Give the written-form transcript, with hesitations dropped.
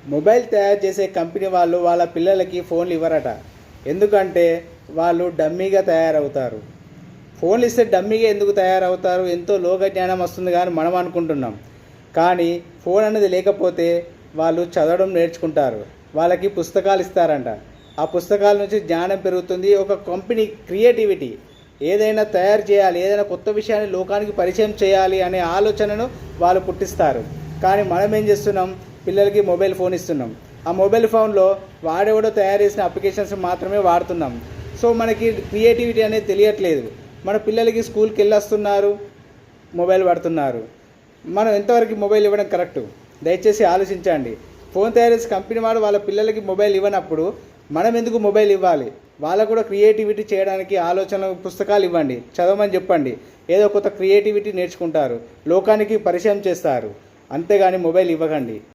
Mobile తయారు చేసే company వాళ్ళు వాళ్ళ పిల్లలకి ఫోన్లు ఇవ్వరట. ఎందుకంటే వాళ్ళు డమ్మీగా తయారవుతారు. ఫోన్లు ఇస్తే డమ్మీగా ఎందుకు తయారవుతారు? ఎంతో లోక జ్ఞానం వస్తుంది కానీ మనం అనుకుంటున్నాం. కానీ ఫోన్ అనేది లేకపోతే వాళ్ళు చదవడం నేర్చుకుంటారు. వాళ్ళకి పుస్తకాలు ఇస్తారంట. ఆ పుస్తకాల నుంచి జ్ఞానం పెరుగుతుంది. ఒక కంపెనీ క్రియేటివిటీ ఏదైనా తయారు చేయాలి, ఏదైనా కొత్త విషయాన్ని లోకానికి పరిచయం చేయాలి అనే ఆలోచనను వాళ్ళు పుట్టిస్తారు. కానీ మనం ఏం చేస్తున్నాం? పిల్లలకి మొబైల్ ఫోన్ ఇస్తున్నాం. ఆ మొబైల్ ఫోన్లో వాడెవడో తయారు చేసిన అప్లికేషన్స్ మాత్రమే వాడుతున్నాం. సో మనకి క్రియేటివిటీ అనేది తెలియట్లేదు. మన పిల్లలకి స్కూల్కి వెళ్ళొస్తున్నారు, మొబైల్ వాడుతున్నారు. మనం ఎంతవరకు మొబైల్ ఇవ్వడం కరెక్టు? దయచేసి ఆలోచించండి. ఫోన్ తయారు చేసే కంపెనీ వాడు వాళ్ళ పిల్లలకి మొబైల్ ఇవ్వనప్పుడు మనం ఎందుకు మొబైల్ ఇవ్వాలి? వాళ్ళకు కూడా క్రియేటివిటీ చేయడానికి ఆలోచన పుస్తకాలు ఇవ్వండి, చదవమని చెప్పండి. ఏదో కొత్త క్రియేటివిటీ నేర్చుకుంటారు, లోకానికి పరిచయం చేస్తారు. అంతేగాని మొబైల్ ఇవ్వకండి.